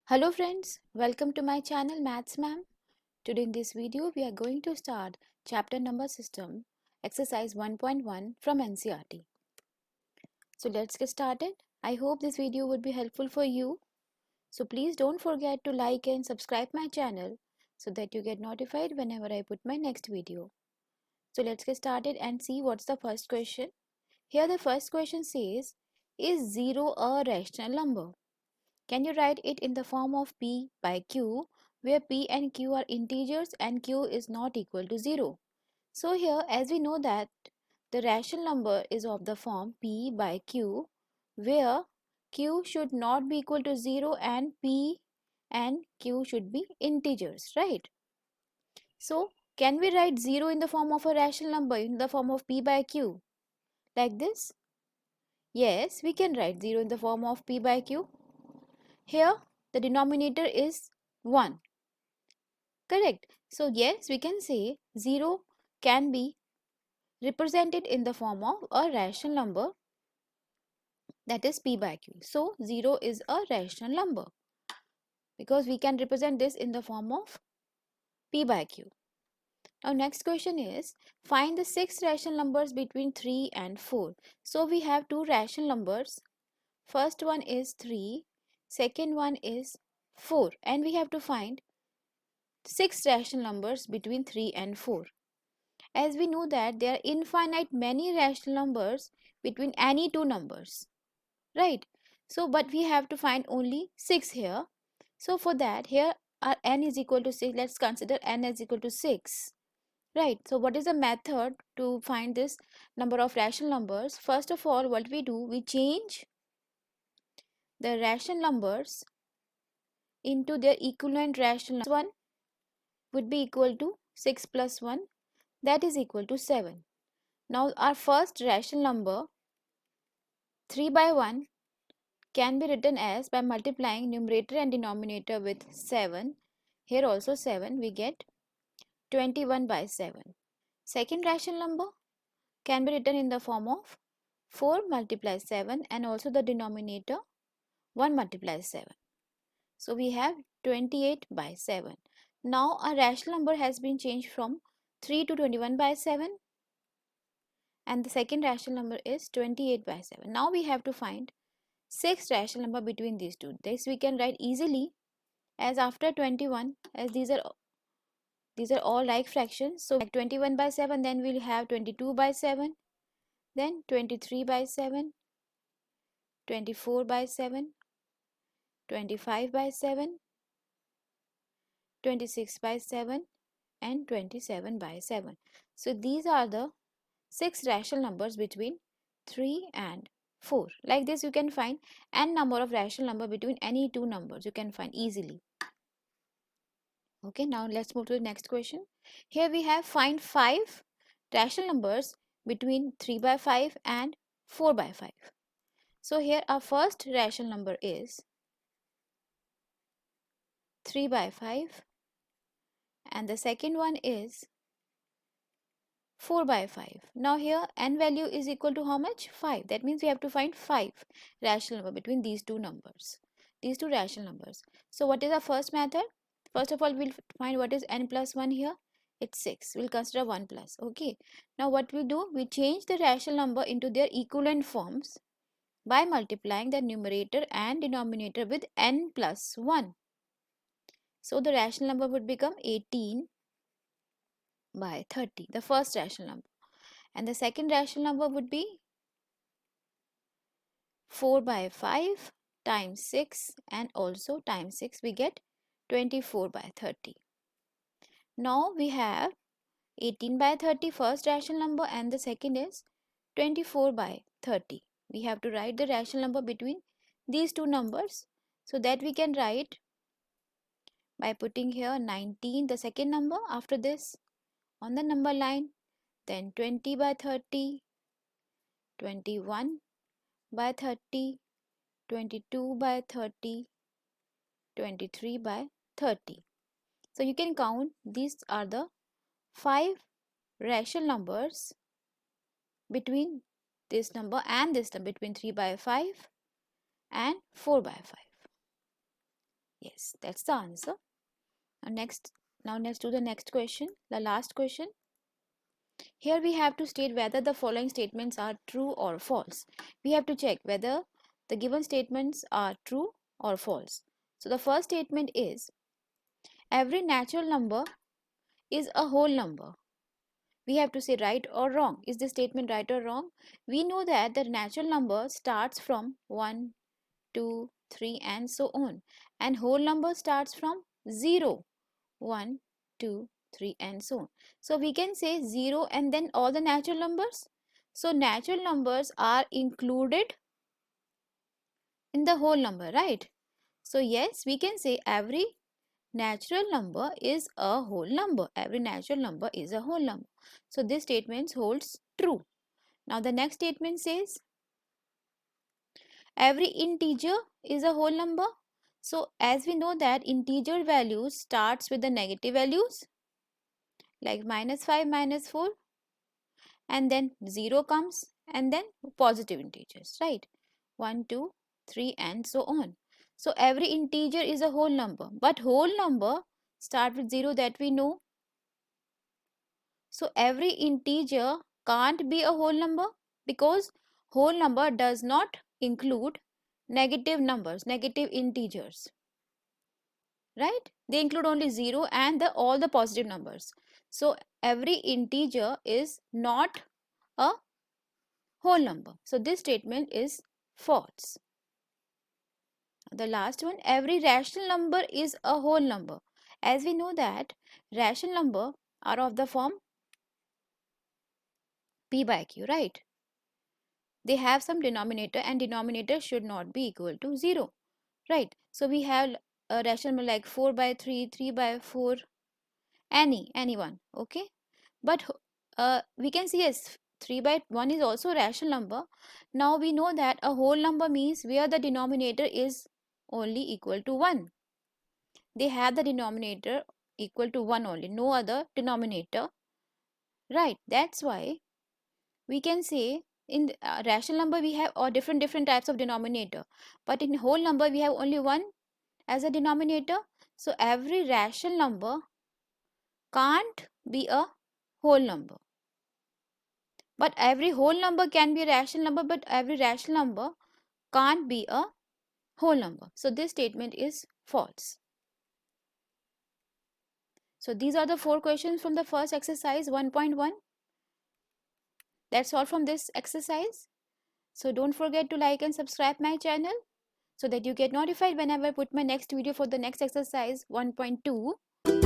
Hello friends, welcome to my channel Maths Ma'am. Today in this video we are going to start chapter number system exercise 1.1 from NCERT. So let's get started. I hope this video would be helpful for you. So please don't forget to like and subscribe my channel so that you get notified whenever I put my next video. So let's get started and see what's the first question. Here the first question says, is 0 a rational number? Can you write it in the form of P by Q, where P and Q are integers and Q is not equal to 0? So here, as we know that the rational number is of the form P by Q, where Q should not be equal to 0 and P and Q should be integers, right? So, can we write 0 in the form of a rational number in the form of P by Q? Like this? Yes, we can write 0 in the form of P by Q. Here, the denominator is 1. Correct. So, yes, we can say 0 can be represented in the form of a rational number, that is P by Q. So, 0 is a rational number because we can represent this in the form of P by Q. Now, next question is, find the 6 rational numbers between 3 and 4. So, we have 2 rational numbers. First one is 3, second one is 4, and we have to find 6 rational numbers between 3 and 4. As we know that there are infinite many rational numbers between any two numbers, right? So, but we have to find only 6 here. So, for that, here our n is equal to 6. Let's consider n is equal to 6, right? So, what is the method to find this number of rational numbers? First of all, what we do, we change the rational numbers into their equivalent rational numbers. 1 would be equal to 6 plus 1, that is equal to 7. Now, our first rational number 3 by 1 can be written as by multiplying numerator and denominator with 7. Here also 7, we get 21 by 7. Second rational number can be written in the form of 4 multiplies 7 and also the denominator 1 multiplies 7. So we have 28 by 7. Now our rational number has been changed from 3 to 21 by 7 and the second rational number is 28 by 7. Now we have to find 6 rational number between these two. This we can write easily as after 21, as these are all like fractions. So like 21 by 7, then we'll have 22 by 7, then 23 by 7, 24 by 7, 25 by 7, 26 by 7 and 27 by 7. So these are the 6 rational numbers between 3 and 4. Like this you can find n number of rational number between any two numbers. You can find easily. Okay, now let's move to the next question. Here we have find 5 rational numbers between 3 by 5 and 4 by 5. So here our first rational number is 3 by 5 and the second one is 4 by 5. Now here n value is equal to how much? 5. That means we have to find 5 rational number between these two numbers. These two rational numbers. So what is our first method? First of all, we'll find what is n plus 1 here. It's 6. We'll consider 1 plus. Okay. Now what we do? We change the rational number into their equivalent forms by multiplying the numerator and denominator with n plus 1. So the rational number would become 18 by 30. The first rational number. And the second rational number would be 4 by 5 times 6 and also times 6 we get 24 by 30. Now we have 18 by 30 first rational number and the second is 24 by 30. We have to write the rational number between these two numbers. So that we can write by putting here 19 the second number after this on the number line, then 20 by 30, 21 by 30, 22 by 30, 23 by 30. So you can count these are the 5 rational numbers between this number and this number, between 3 by 5 and 4 by 5. Yes, that's the answer. Now let's do the next question, the last question. Here we have to state whether the following statements are true or false. We have to check whether the given statements are true or false. So the first statement is every natural number is a whole number. We have to say right or wrong. Is this statement right or wrong? We know that the natural number starts from 1, 2, 3 and so on. And whole number starts from 0, 1, 2, 3 and so on. So we can say 0 and then all the natural numbers. So natural numbers are included in the whole number, right? So yes, we can say every natural number is a whole number. Every natural number is a whole number. So this statement holds true. Now the next statement says every integer is a whole number. So as we know that integer values starts with the negative values like -5, -4 and then 0 comes and then positive integers, right? 1, 2, 3 and so on. So every integer is a whole number, but whole number start with 0, that we know. So every integer can't be a whole number because whole number does not include negative numbers, negative integers, right? They include only 0 and all the positive numbers. So every integer is not a whole number. So this statement is false. The last one, every rational number is a whole number. As we know that rational number are of the form p by q, right? They have some denominator and denominator should not be equal to 0, right? So we have a rational number like 4 by 3, 3 by 4, anyone, okay? But we can see yes, 3 by 1 is also a rational number. Now we know that a whole number means where the denominator is only equal to 1. They have the denominator equal to 1 only, no other denominator, right? That's why we can say in rational number we have different types of denominator, but in whole number we have only one as a denominator. So every rational number can't be a whole number, but every whole number can be a rational number, but every rational number can't be a whole number. So this statement is false. So these are the 4 questions from the first exercise 1.1. That's all from this exercise. So don't forget to like and subscribe my channel so that you get notified whenever I put my next video for the next exercise 1.2.